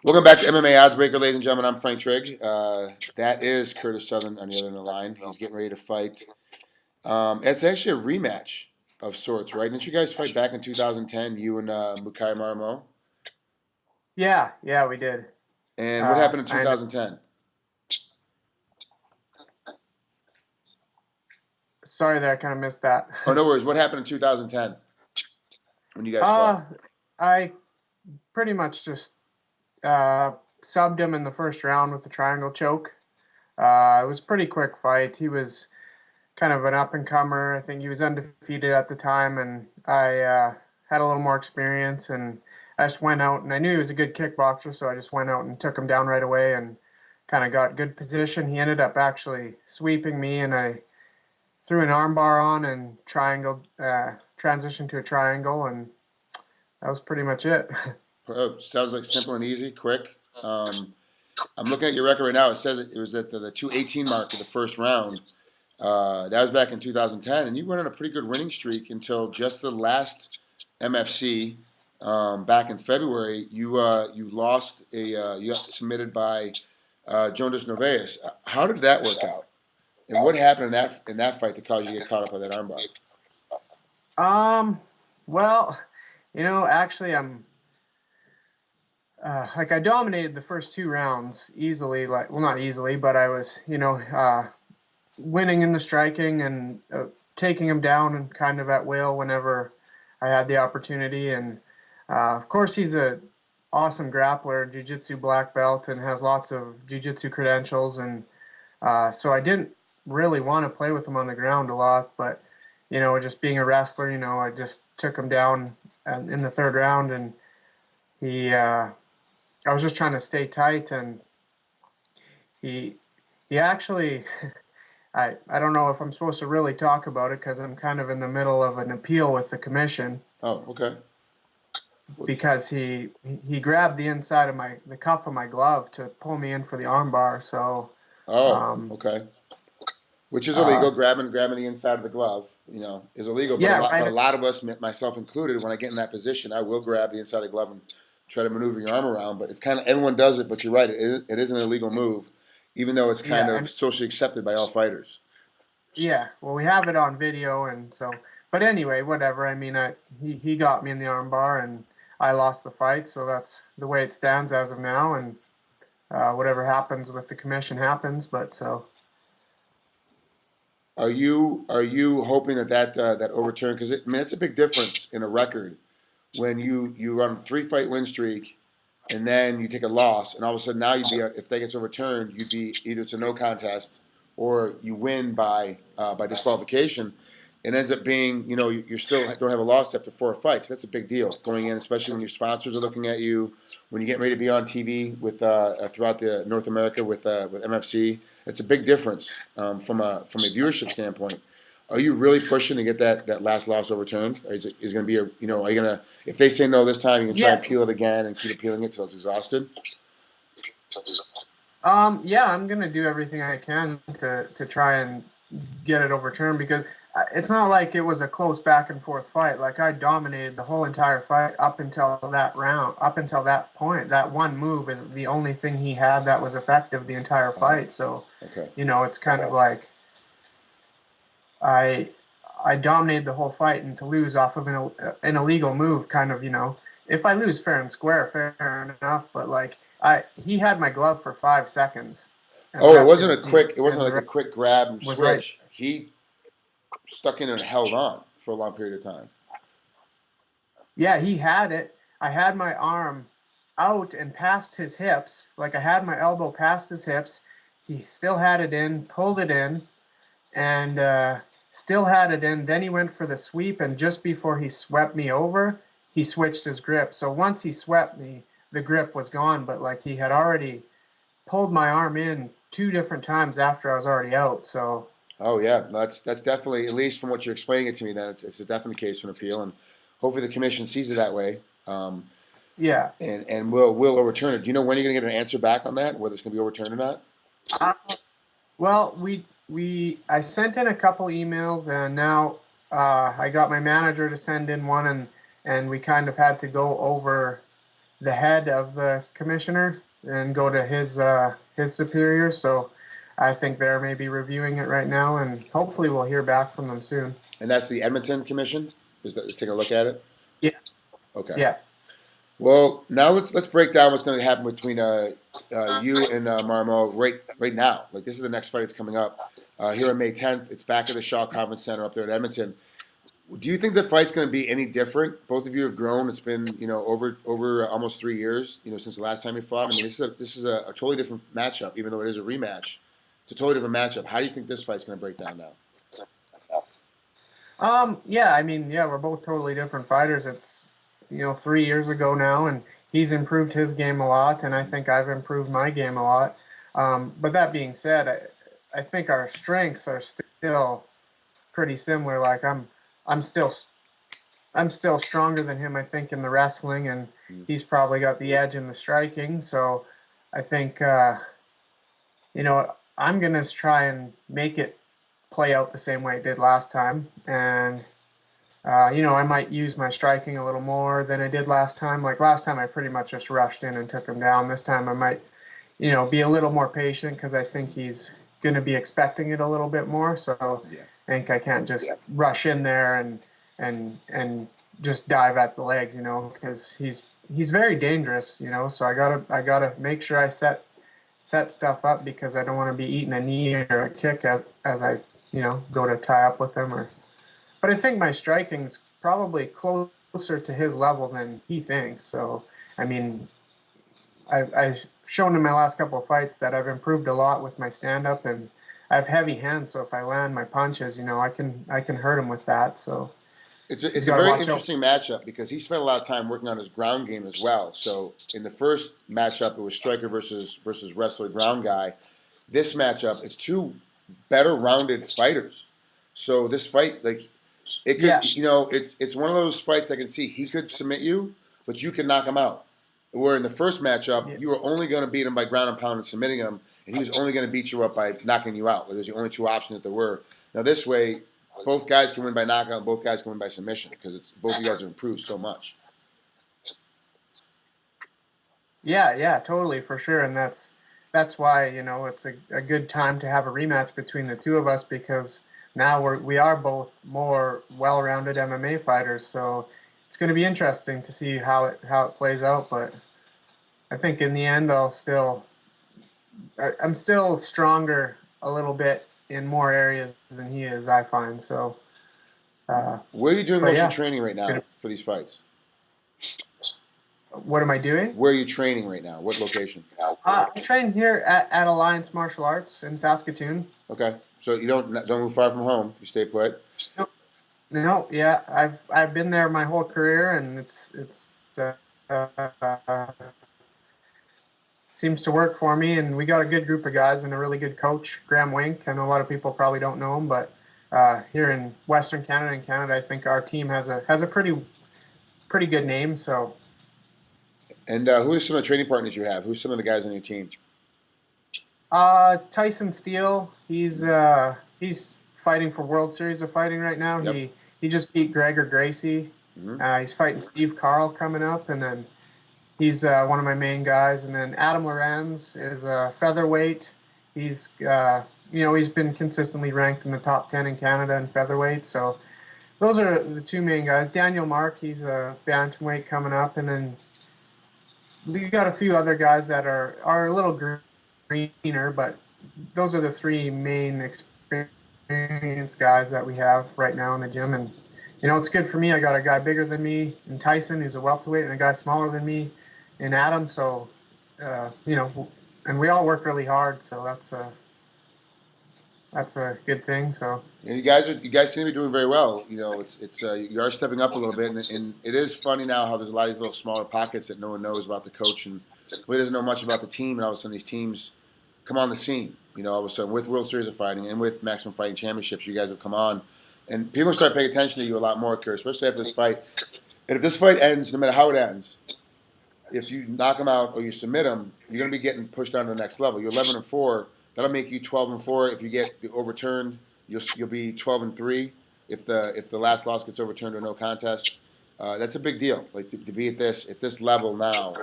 Welcome back to MMA Oddsbreaker, ladies and gentlemen. I'm Frank Trigg. That is Curtis Southern on the other end of the line. He's getting ready to fight. It's actually a rematch of sorts, right? Didn't you guys fight back in 2010, you and Mukai Marmo? Yeah, we did. And what happened in I ended, 2010? sorry that I kind of missed that. Oh, no worries. What happened in 2010 when you guys fought? uh, I pretty much just uh, subbed him in the first round with a triangle choke. It was a pretty quick fight. He was kind of an up and comer. I think he was undefeated at the time, and I had a little more experience. And I just went out, and I knew he was a good kickboxer, so I just went out and took him down right away and kind of got good position. He ended up actually sweeping me, and I threw an armbar on and transitioned to a triangle, and that was pretty much it. Oh, sounds like simple and easy, quick. I'm looking at your record right now. It says it was at the 218 mark of the first round. That was back in 2010, and you went on a pretty good winning streak until just the last MFC back in February. You lost you got submitted by Jonas Noveus. How did that work out? And what happened in that fight that caused you to get caught up by that armbar? um, well, actually, like I dominated the first two rounds easily. Like, well, not easily, but I was, winning in the striking and taking him down and kind of at will whenever I had the opportunity. And of course, he's a awesome grappler, jiu-jitsu black belt, and has lots of jiu-jitsu credentials. And so I didn't really want to play with him on the ground a lot, but just being a wrestler, I just took him down in the third round, and he, I was just trying to stay tight, and he, he actually, I don't know if I'm supposed to really talk about it because I'm kind of in the middle of an appeal with the commission Oh, okay. because he grabbed the inside of the cuff of my glove to pull me in for the armbar. So, Oh, um, okay. Which is illegal. uh, Grabbing the inside of the glove, is illegal. But a yeah, lot, but a right. lot of us, myself included, when I get in that position, I will grab the inside of the glove and try to maneuver your arm around. But it's kind of everyone does it. But you're right, it is an illegal move, even though it's kind Yeah, of and socially accepted by all fighters. yeah. Well, we have it on video, and so. But anyway, whatever. I mean, he got me in the armbar, and I lost the fight. So that's the way it stands as of now, and whatever happens with the commission happens. But so Are you hoping that overturn? Because I mean, it's a big difference in a record when you run a 3 fight win streak and then you take a loss, and all of a sudden now if that gets overturned, you'd be either it's a no contest or you win by disqualification. It ends up being you still don't have a loss after 4 fights. That's a big deal going in, especially when your sponsors are looking at you, when you get ready to be on TV with throughout the North America with MFC. It's a big difference from a viewership standpoint. Are you really pushing to get that last loss overturned? Or is going to be are you going to, if they say no this time, you can try and yeah, peel it again and keep appealing it till it's exhausted? yeah, I'm gonna do everything I can to try and get it overturned because it's not like it was a close back and forth fight. Like I dominated the whole entire fight up until that round, up until that point. That one move is the only thing he had that was effective the entire Oh, fight. So, okay. it's kind of like I I dominated the whole fight, and to lose off of an illegal move, kind of, if I lose fair and square, fair enough. But like he had my glove for 5 seconds, and the Oh, it ref wasn't didn't a see it, quick. It wasn't and the like a ref quick grab and was right. switch. He stuck in and held on for a long period of time. Yeah, he had it. I had my arm out and past his hips, like I had my elbow past his hips. He still had it in, pulled it in, and still had it in. Then he went for the sweep, and just before he swept me over, he switched his grip. So once he swept me, the grip was gone, but like he had already pulled my arm in two different times after I was already out. So Oh yeah, that's definitely, at least from what you're explaining it to me. Then it's a definite case for an appeal, and hopefully the commission sees it that way, yeah. and will overturn it. Do you know when you're going to get an answer back on that, whether it's going to be overturned or not? Uh, well, I sent in a couple emails, and now I got my manager to send in one, and we kind of had to go over the head of the commissioner and go to his superiors. So I think they're maybe reviewing it right now, and hopefully we'll hear back from them soon. And that's the Edmonton Commission. Is taking a look at it. Yeah, Okay. yeah. Well, now let's break down what's going to happen between you and Marmo right now. Like this is the next fight that's coming up here on May 10th. It's back at the Shaw Conference Center up there in Edmonton. Do you think the fight's going to be any different? Both of you have grown. It's been over almost 3 years since the last time you fought. I mean this is a totally different matchup, even though it is a rematch. It's a totally different matchup. How do you think this fight's going to break down now? Yeah, I mean, yeah, we're both totally different fighters. It's 3 years ago now, and he's improved his game a lot, and I think I've improved my game a lot. But that being said, I think our strengths are still pretty similar. Like I'm still I'm still stronger than him, I think, in the wrestling, and he's probably got the edge in the striking. So I think I'm gonna try and make it play out the same way it did last time, and I might use my striking a little more than I did last time. Like last time, I pretty much just rushed in and took him down. This time, I might, be a little more patient because I think he's going to be expecting it a little bit more. So Yeah. I think I can't just rush in there and just dive at the legs, because he's very dangerous, So I gotta make sure I set stuff up because I don't want to be eating a knee or a kick as I go to tie up with him. But I think my striking's probably closer to his level than he thinks. So I mean, I've shown in my last couple of fights that I've improved a lot with my stand up, and I have heavy hands. So if I land my punches, I can hurt him with that. So It's he's a got to very watch out. interesting matchup because he spent a lot of time working on his ground game as well. So in the first matchup, it was striker versus wrestler ground guy. This matchup, it's two better rounded fighters. So this fight, like it could, Yeah, it's one of those fights I can see he could submit you, but you can knock him out. Where in the first yeah, matchup, you were only going to beat him by ground and pound and submitting him, and he was only going to beat you up by knocking you out. Like, there's the only two options that there were. Now this way, both guys can win by knockout, both guys can win by submission because it's both of you guys have improved so much. yeah, totally for sure. And that's why it's a good time to have a rematch between the two of us because now we are both more well-rounded MMA fighters. So it's going to be interesting to see how it plays out. But I think in the end, I'm still stronger a little bit in more areas than he is. I find so. Where are you doing But most of your yeah, training right it's gonna. now for these fights? What am I doing? Where are you training right now? What location? I train here at Alliance Martial Arts in Saskatoon. Okay, so you don't move far from home. You stay put. No, no, yeah, I've been there my whole career, and it's seems to work for me. And we got a good group of guys and a really good coach, Graham Wink. I know a lot of people probably don't know him, but here in Western Canada and Canada, I think our team has a pretty good name. So And who are some of the training partners you have? Who's some of the guys on your team? Tyson Steele, he's fighting for World Series of Fighting right now. Yep. He just beat Gregor Gracie. He's fighting Steve Carl coming up, and then he's one of my main guys. And then Adam Lorenz is a featherweight. He's he's been consistently ranked in the top 10 in Canada in featherweight. So those are the two main guys. Daniel Mark, he's a bantamweight coming up, and then we got a few other guys that are a little greener, but those are the three main experienced guys that we have right now in the gym. And it's good for me. I got a guy bigger than me in Tyson, who's a welterweight, and a guy smaller than me in Adam. So and we all work really hard, so that's a good thing. So And you guys seem to be doing very well. It's you are stepping up a little bit, and it is funny now how there's a lot of these little smaller pockets that no one knows about the coach and really doesn't know much about the team, and all of a sudden these teams come on the scene. All of a sudden with World Series of Fighting and with Maximum Fighting Championships, you guys have come on, and people start paying attention to you a lot more, especially after this fight. And if this fight ends, no matter how it ends, if you knock them out or you submit them, you're going to be getting pushed down to the next level. You're 11-4. That'll make you 12-4. If you get the overturned, you'll be 12-3. If the last loss gets overturned or no contest, That's a big deal. Like to be at this level now,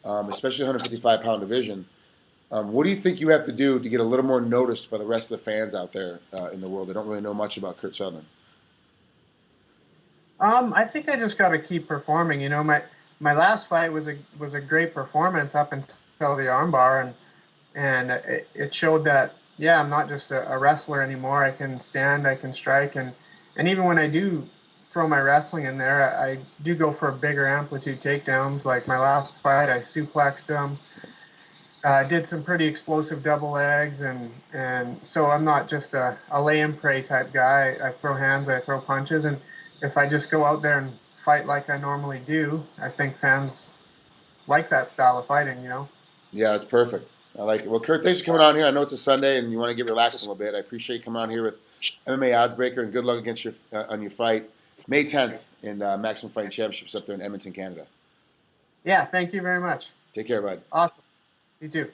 especially 155-pound division. What do you think you have to do to get a little more noticed by the rest of the fans out there in the world that don't really know much about Kurt Sutherland? I think I just got to keep performing. You know, my last fight was a great performance up until the armbar, and it showed that yeah, I'm not just a wrestler anymore. I can stand, I can strike, and even when I do throw my wrestling in there, I do go for bigger amplitude takedowns. Like my last fight, I suplexed him. Did some pretty explosive double legs, and so I'm not just a lay and pray type guy. I throw hands, I throw punches, and if I just go out there and fight like I normally do, I think fans like that style of fighting. You know. Yeah, it's perfect. I like it. Well, Kurt, thanks for coming on here. I know it's a Sunday and you want to get relaxed a little bit. I appreciate you coming on here with MMA Oddsbreaker, and good luck against your on your fight May 10th in Maximum Fighting Championships up there in Edmonton, Canada. Yeah. Thank you very much. Take care, bud. Awesome. You too.